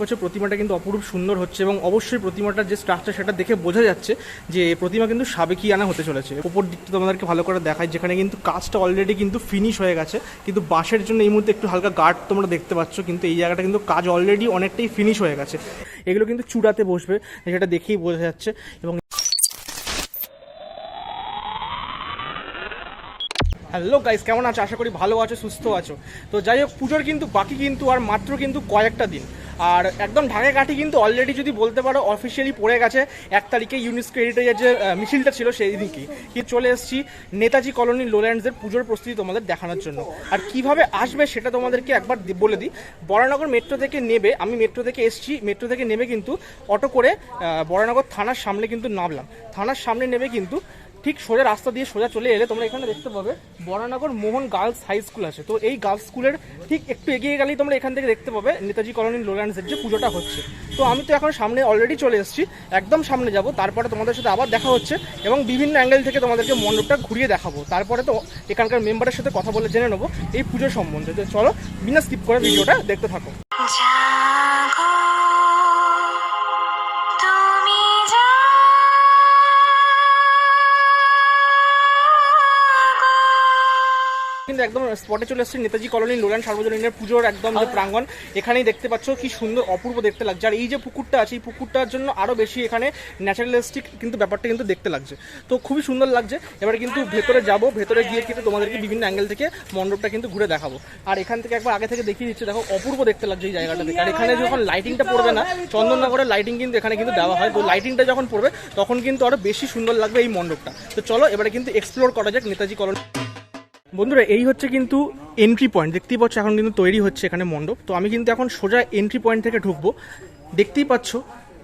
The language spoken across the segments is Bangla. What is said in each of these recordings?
বছর প্রতিমাটা কিন্তু অপরূপ সুন্দর হচ্ছে এবং অবশ্যই প্রতিমাটার যে স্ট্রাকচার সেটা দেখে বোঝা যাচ্ছে যে প্রতিমা কিন্তু সাবেকিয়ানা হতে চলেছে। উপর দিকটা তোমাদেরকে ভালো করে দেখায়, যেখানে কিন্তু কাজটা অলরেডি কিন্তু ফিনিশ হয়ে গেছে, কিন্তু বাঁশের জন্য এই মুহূর্তে একটু হালকা গার্ড তোমরা দেখতে পাচ্ছ, কিন্তু এই জায়গাটা কিন্তু কাজ অলরেডি অনেকটাই ফিনিশ হয়ে গেছে। এগুলো কিন্তু চূড়াতে বসবে, সেটা দেখেই বোঝা যাচ্ছে। এবং হ্যালো গাইস, কেমন আছো? আশা করি ভালো আছো, সুস্থ আছো। তো যাই হোক, পুজোর কিন্তু বাকি কিন্তু আর মাত্র কিন্তু কয়েকটা দিন, আর একদম ঢাকে কাঠি কিন্তু অলরেডি যদি বলতে পারো অফিসিয়ালি পড়ে গেছে। 1 তারিখে ইউনেস্কো হেরিটেজের যে মিছিলটা ছিল সেই দিনকেই কিন্তু চলে এসেছি নেতাজি কলোনি লোল্যান্ডসের পুজোর প্রস্তুতি তোমাদের দেখানোর জন্য। আর কিভাবে আসবে সেটা তোমাদেরকে একবার বলে দিই। বরানগর মেট্রো থেকে নেবে, আমি মেট্রো থেকে এসেছি, মেট্রো থেকে নেমে কিন্তু অটো করে বরানগর থানার সামনে কিন্তু নামলাম। থানার সামনে নেমে কিন্তু ঠিক সোজা রাস্তা দিয়ে সোজা চলে এলে তোমরা এখানে দেখতে পাবে বরানগর মোহন গার্লস হাই স্কুল আছে। তো এই গার্লস স্কুলের ঠিক একটু এগিয়ে গেলেই তোমরা এখান থেকে দেখতে পাবে নেতাজি কলোনি লোল্যান্ডসের যে পুজোটা হচ্ছে। তো আমি তো এখন সামনে অলরেডি চলে এসেছি, একদম সামনে যাব, তারপরে তোমাদের সাথে আবার দেখা হচ্ছে এবং বিভিন্ন অ্যাঙ্গেল থেকে তোমাদেরকে মণ্ডপটা ঘুরিয়ে দেখাবো। তারপরে তো এখানকার মেম্বারের সাথে কথা বলে জেনে নেবো এই পুজোর সম্বন্ধে। তো চলো বিনা স্কিপ করে ভিডিওটা দেখতে থাকো। কিন্তু একদম স্পটে চলে এসেছে নেতাজি কলোনি লোল্যান্ড সার্বজনীনের পুজোর একদম যে প্রাঙ্গণ, এখানেই দেখতে পাচ্ছ কি সুন্দর অপূর্ব দেখতে লাগছে। আর এই যে পুকুরটা আছে, এই পুকুরটার জন্য আরও বেশি এখানে ন্যাচারালিস্টিক কিন্তু ব্যাপারটা কিন্তু দেখতে লাগছে। তো খুবই সুন্দর লাগছে। এবারে কিন্তু ভেতরে যাব, ভেতরে গিয়ে কিন্তু তোমাদেরকে বিভিন্ন অ্যাঙ্গেল থেকে মণ্ডপটা কিন্তু ঘুরে দেখাবো। আর এখান থেকে একবার আগে থেকে দেখিয়ে দিচ্ছে, দেখো অপূর্ব দেখতে লাগছে এই জায়গাটা থেকে। আর এখানে যখন লাইটিংটা পড়বে না, চন্দননগরের লাইটিং কিন্তু এখানে কিন্তু দেওয়া হয়, তো লাইটিংটা যখন পড়বে তখন কিন্তু আরও বেশি সুন্দর লাগবে এই মণ্ডপটা। তো চলো এবারে কিন্তু এক্সপ্লোর করা যাক নেতাজি কলোনি। বন্ধুরা, এই হচ্ছে কিন্তু এন্ট্রি পয়েন্ট, দেখতেই পাচ্ছ এখন কিন্তু তৈরি হচ্ছে এখানে মণ্ডপ। তো আমি কিন্তু এখন সোজা এন্ট্রি পয়েন্ট থেকে ঢুকবো। দেখতেই পাচ্ছ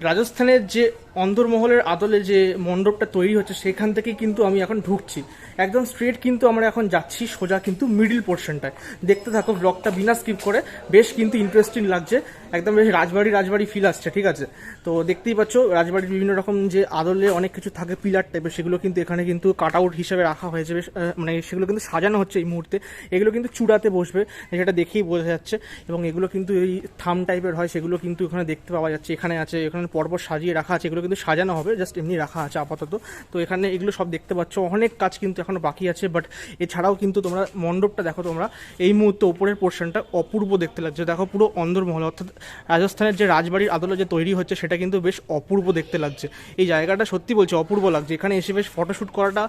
রাজস্থানের যে অন্দরমহলের আদলে যে মণ্ডপটা তৈরি হচ্ছে সেখান থেকে কিন্তু আমি এখন ঢুকছি একদম স্ট্রেট, কিন্তু আমরা এখন যাচ্ছি সোজা কিন্তু মিডিল পোর্শনটায়। দেখতে থাকো ব্লগটা বিনা স্কিপ করে, বেশ কিন্তু ইন্টারেস্টিং লাগছে, একদম বেশ রাজবাড়ি ফিল আসছে। ঠিক আছে, তো দেখতেই পাচ্ছ রাজবাড়ির বিভিন্ন রকম যে আদলে অনেক কিছু থাকে পিলার টাইপের, সেগুলো কিন্তু এখানে কিন্তু কাট আউট হিসেবে রাখা হয়েছে, বেশ মানে সেগুলো কিন্তু সাজানো হচ্ছে এই মুহূর্তে। এগুলো কিন্তু চূড়াতে বসবে, সেটা দেখেই বোঝা যাচ্ছে। এবং এগুলো কিন্তু এই থাম টাইপের হয়, সেগুলো কিন্তু এখানে দেখতে পাওয়া যাচ্ছে। এখানে আছে, এখানে পরপর সাজিয়ে রাখা আছে, এগুলো কিন্তু সাজানো হবে, জাস্ট এমনি রাখা আছে আপাতত। তো এখানে এগুলো সব দেখতে পাচ্ছ, অনেক কাজ কিন্তু এখনো বাকি আছে। বাট এছাড়াও কিন্তু তোমরা মণ্ডপটা দেখো, তোমরা এই মুহূর্তে ওপরের পোর্শনটা অপূর্ব দেখতে লাগছে। দেখো পুরো অন্দরমহল, অর্থাৎ রাজস্থানের যে রাজবাড়ির আদলে যে তৈরি হচ্ছে সেটা কিন্তু বেশ অপূর্ব দেখতে লাগছে। এই জায়গাটা সত্যি বলছি অপূর্ব লাগছে। এখানে এসে বেশ ফটোশ্যুট করাটা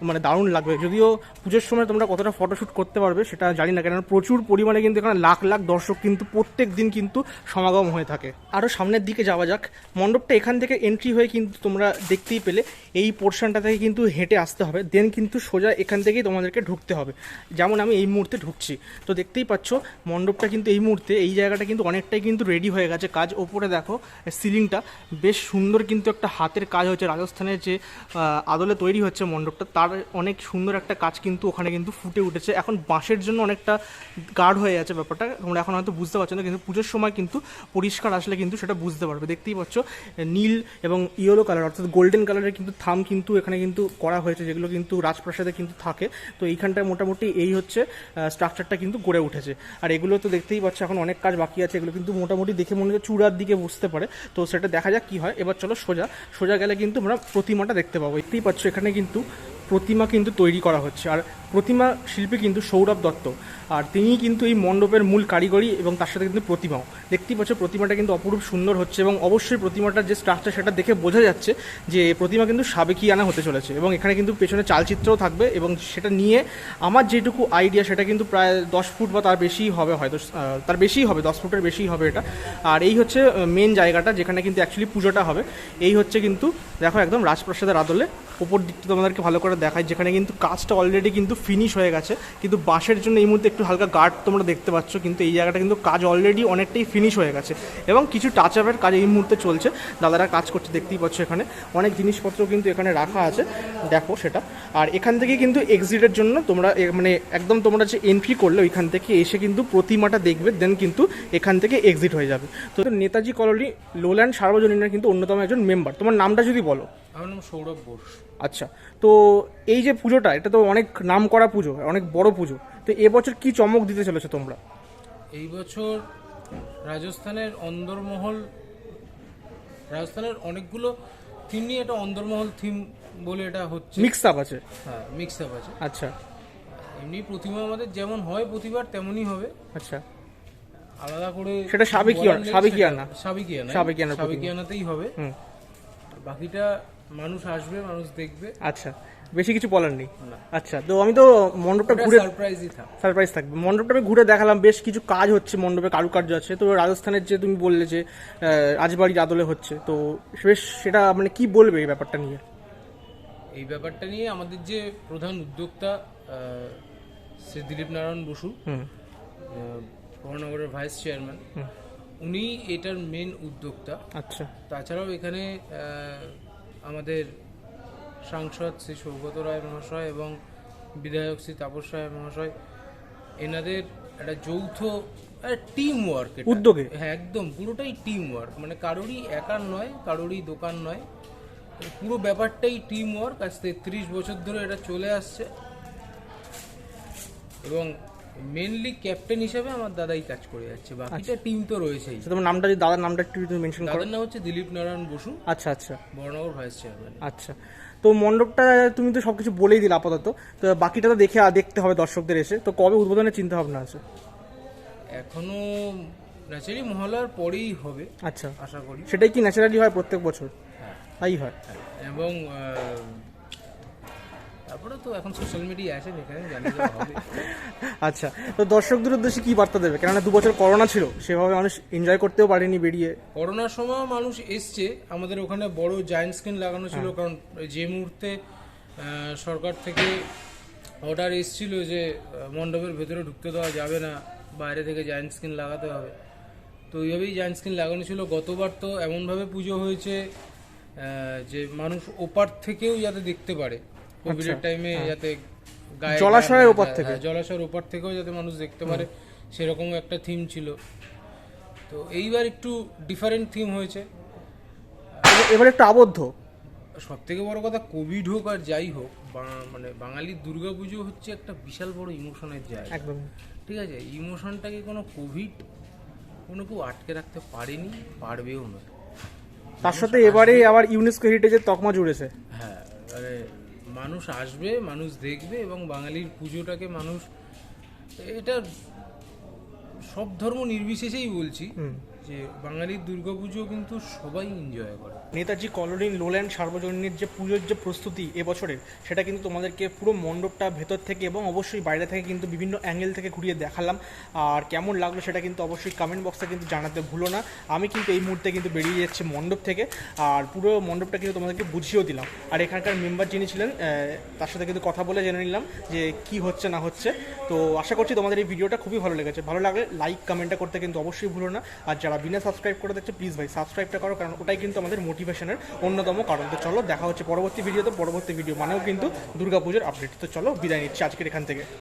মানে দারুণ লাগবে। যদিও পুজোর সময় তোমরা কতটা ফটোশ্যুট করতে পারবে সেটা জানি না, কেননা প্রচুর পরিমাণে কিন্তু এখানে লাখ লাখ দর্শক কিন্তু প্রত্যেক দিন কিন্তু সমাগম হয়ে থাকে। আরও সামনের দিকে যাওয়া যাক। মণ্ডপটা এখান থেকে এন্ট্রি হয়ে কিন্তু তোমরা দেখতেই পেলে এই পোর্শনটা থেকে কিন্তু হেঁটে আসতে হবে, দেন কিন্তু সোজা এখান থেকেই তোমাদেরকে ঢুকতে হবে, যেমন আমি এই মুহূর্তে ঢুকছি। তো দেখতেই পাচ্ছ মণ্ডপটা কিন্তু এই মুহূর্তে এই জায়গাটা কিন্তু অনেকটাই কিন্তু রেডি হয়ে গেছে কাজ। ওপরে দেখো সিলিংটা বেশ সুন্দর কিন্তু একটা হাতের কাজ হচ্ছে, রাজস্থানের যে আদলে তৈরি হচ্ছে মণ্ডপটা তার অনেক সুন্দর একটা কাজ কিন্তু ওখানে কিন্তু ফুটে উঠেছে। এখন বাঁশের জন্য অনেকটা গাঢ় হয়ে আছে ব্যাপারটা, তোমরা এখন হয়তো বুঝতে পারছো না, কিন্তু পুজোর সময় কিন্তু পরিষ্কার আসলে কিন্তু সেটা বুঝতে পারবে। দেখতেই পাচ্ছ নীল এবং ইয়েলো কালার অর্থাৎ গোল্ডেন কালারের কিন্তু থাম কিন্তু এখানে কিন্তু করা হয়েছে, যেগুলো কিন্তু রাজপ্রাসাদে কিন্তু থাকে। তো এইখানটায় মোটামুটি এই হচ্ছে স্ট্রাকচারটা কিন্তু গড়ে উঠেছে। আর এগুলো তো দেখতেই পাচ্ছ এখন অনেক কাজ বাকি আছে, এগুলো কিন্তু মোটামুটি দেখে মনে হচ্ছে চূড়ার দিকে বুঝতে পারে। তো সেটা দেখা যাক কি হয়। এবার চলো সোজা গেলে কিন্তু আমরা প্রতিমাটা দেখতে পাবো। দেখতেই পাচ্ছ এখানে কিন্তু প্রতিমা কিন্তু তৈরি করা হচ্ছে, আর প্রতিমা শিল্পী কিন্তু সৌরভ দত্ত, আর তিনিই কিন্তু এই মণ্ডপের মূল কারিগরি এবং তার সাথে কিন্তু প্রতিমাও। দেখতেই পাচ্ছ প্রতিমাটা কিন্তু অপরূপ সুন্দর হচ্ছে এবং অবশ্যই প্রতিমাটার যে স্ট্রাকচার সেটা দেখে বোঝা যাচ্ছে যে প্রতিমা কিন্তু সাবেকিয়ানা হতে চলেছে। এবং এখানে কিন্তু পেছনে চালচিত্রও থাকবে, এবং সেটা নিয়ে আমার যেটুকু আইডিয়া সেটা কিন্তু প্রায় 10 ফুট বা তার বেশিই হবে, হয়তো তার বেশিই হবে, 10 ফুটের বেশিই হবে এটা। আর এই হচ্ছে মেন জায়গাটা যেখানে কিন্তু অ্যাকচুয়ালি পুজোটা হবে। এই হচ্ছে কিন্তু দেখো একদম রাজপ্রাসাদের আদলে। উপর দিকটা তোমাদেরকে ভালো করে দেখায়, যেখানে কিন্তু কাজটা অলরেডি কিন্তু ফিনিশ হয়ে গেছে, কিন্তু বাঁশের জন্য এই মুহূর্তে একটু হালকা গার্ড তোমরা দেখতে পাচ্ছ, কিন্তু এই জায়গাটা কিন্তু কাজ অলরেডি অনেকটাই ফিনিশ হয়ে গেছে এবং কিছু টাচ আপের কাজ এই মুহূর্তে চলছে, দাদারা কাজ করছে। দেখতেই পাচ্ছ এখানে অনেক জিনিসপত্র কিন্তু এখানে রাখা আছে, দেখো সেটা। আর এখান থেকে কিন্তু এক্সিটের জন্য তোমরা মানে একদম তোমরা যে এন্ট্রি করলে ওইখান থেকে এসে কিন্তু প্রতিমাটা দেখবে, দেন কিন্তু এখান থেকে এক্সিট হয়ে যাবে। তো নেতাজি কলোনি লোল্যান্ড সার্বজনীনের কিন্তু অন্যতম একজন মেম্বার। তোমার নামটা যদি বলো। আমার নাম সৌরভ বোস। আচ্ছা, তো এই যে পুজোটা, এটা তো অনেক নাম করা পুজো, অনেক বড় পুজো, তো এবছর কি চমক দিতে চলেছো তোমরা? এই বছর রাজস্থানের অন্দরমহল, রাজস্থানের অনেকগুলো থিম নিয়ে এটা অন্দরমহল থিম বলে এটা হচ্ছে। মিক্স আপ আছে। হ্যাঁ, মিক্স আপ আছে। আচ্ছা এমনি প্রতিমা আমাদের যেমন হয় প্রতিবার তেমনই হবে, আচ্ছা। আলাদা করে সেটা সাবেকিয়ানা, বলার নেই, সাবেকিয়ানা, সেটা সাবেকিয়ানা, সাবেকিয়ানার প্রতিমা। সাবেকিয়ানাতেই হবে। হুম। আর বাকিটা মানুষ আসবে, মানুষ দেখবে। আচ্ছা, বেশি কিছু বলার নেই। না। আচ্ছা, তো আমি তো মণ্ডপটা ঘুরে, সারপ্রাইজই থাক। সারপ্রাইজ থাকবে। মণ্ডপটা আমি ঘুরে দেখালাম, বেশ কিছু কাজ হচ্ছে মণ্ডপে, কারুকার্য আছে। তো রাজস্থানের যে তুমি বললে যে রাজবাড়ির আদলে হচ্ছে, তো বেশ সেটা মানে কি বলবে এই ব্যাপারটা নিয়ে? এই ব্যাপারটা নিয়ে আমাদের যে প্রধান উদ্যোক্তা শ্রী দিলীপ নারায়ণ বসু, হুম মহানগরের ভাইস চেয়ারম্যান, উনি এটার মেন উদ্যোক্তা। আচ্ছা তাছাড়াও এখানে আমাদের সাংসদ শ্রী সৌগত রায় মহাশয় এবং বিধায়ক শ্রী তাপস রায় মহাশয়, এনাদের একটা যৌথ টিম ওয়ার্ক উদ্যোগে। হ্যাঁ, একদম পুরোটাই টিম ওয়ার্ক, মানে কারোরই একার নয়, কারোরই দোকান নয়, পুরো ব্যাপারটাই টিম ওয়ার্ক। আজ 33 বছর ধরে এটা চলে আসছে এবং মেনলি ক্যাপ্টেন হিসেবে আমার দাদাই কাজ করে যাচ্ছে, বাকিটা টিম তো রয়েছেই। তোমার নামটা, যদি দাদার নামটা একটু মেনশন করো। দাদার নাম হচ্ছে দিলীপ নারায়ণ বসু, আচ্ছা আচ্ছা, বর্ণনগর ভাইস চেয়ারম্যান। আচ্ছা। তো মণ্ডপটা তুমি তো সবকিছু বলেই দিলে আপাতত, তো বাকিটা তো দেখতে হবে দর্শকদের এসে। তো কবে উদ্বোধনের চিন্তা ভাবনা আছে? এখনো ন্যাচারালি মহলার পরেই হবে, আচ্ছা, আশা করি। সেটাই কি ন্যাচারালি হয় প্রত্যেক বছর? হ্যাঁ, তাই হয়। এবং তারপরে তো এখন সোশ্যাল মিডিয়া আছে, এখানে জানিয়ে দেওয়া হবে। আচ্ছা, তো দর্শকদের উদ্দেশ্যে কি বার্তা দেবে? কেননা 2 বছর করোনা ছিল, সেভাবে মানুষ এনজয় করতেও পারেনি বেরিয়ে। করোনার সময় মানুষ এসছে, আমাদের ওখানে বড় জায়ান্ট স্ক্রিন লাগানো ছিল, কারণ যে মুহূর্তে সরকার থেকে অর্ডার এসেছিল যে মণ্ডপের ভেতরে ঢুকতে দেওয়া যাবে না, বাইরে থেকে জায়ান্ট স্ক্রিন লাগাতে হবে, তো ওইভাবেই জায়ান্ট স্ক্রিন লাগানো ছিল। গতবার তো এমনভাবে পুজো হয়েছে যে মানুষ ওপার থেকেও যাতে দেখতে পারে, কোভিডের টাইমে যাতে জলাশয়ের ওপার থেকে, জলাশয়ের ওপার থেকেও যাতে মানুষ দেখতে পারে, সেরকমও একটা থিম ছিল। তো এইবার একটু ডিফারেন্ট থিম হয়েছে। এবার একটু আবদ্ধ। সব থেকে বড় কথা, কোভিড হোক আর যাই হোক, মানে বাঙালির দুর্গাপুজো হচ্ছে একটা বিশাল বড় ইমোশনের জায়গা। একদম ঠিক আছে, ইমোশনটাকে কোনো কোভিড কোনো কেউ আটকে রাখতে পারেনি, পারবেও না। তার সাথে এবারে আবার ইউনেস্কো হেরিটেজের তকমা জুড়েছে। হ্যাঁ, মানে মানুষ আসবে, মানুষ দেখবে, এবং বাঙালির পুজোটাকে মানুষ, এটা সব ধর্ম নির্বিশেষেই বলছি যে বাঙালির দুর্গাপুজো কিন্তু সবাই এনজয় করে। নেতাজি কলোনি লোল্যান্ড সার্বজনীনের যে পুজোর যে প্রস্তুতি এবছরের, সেটা কিন্তু তোমাদেরকে পুরো মণ্ডপটা ভেতর থেকে এবং অবশ্যই বাইরে থেকে কিন্তু বিভিন্ন অ্যাঙ্গেল থেকে ঘুরিয়ে দেখালাম। আর কেমন লাগলো সেটা কিন্তু অবশ্যই কমেন্ট বক্সে কিন্তু জানাতে ভুলো না। আমি কিন্তু এই মুহূর্তে কিন্তু বেরিয়ে যাচ্ছি মণ্ডপ থেকে, আর পুরো মণ্ডপটা কিন্তু তোমাদেরকে বুঝিয়েও দিলাম। আর এখানকার মেম্বার যিনি ছিলেন তার সাথে কিন্তু কথা বলে জেনে নিলাম যে কি হচ্ছে না হচ্ছে। তো আশা করছি তোমাদের এই ভিডিওটা খুবই ভালো লেগেছে। ভালো লাগলে লাইক কমেন্টটা করতে কিন্তু অবশ্যই ভুলো না। আর যারা বিনা সাবস্ক্রাইব করে দেখছে, প্লিজ ভাই সাবস্ক্রাইবটা করো, কারণ ওটাই কিন্তু আমাদের মোটিভেশনের অন্যতম কারণ। তো চলো দেখা হচ্ছে পরবর্তী ভিডিওতে। পরবর্তী ভিডিও মানেও কিন্তু দুর্গাপুজোর আপডেট। তো চলো বিদায় নিচ্ছি আজকের এখান থেকে।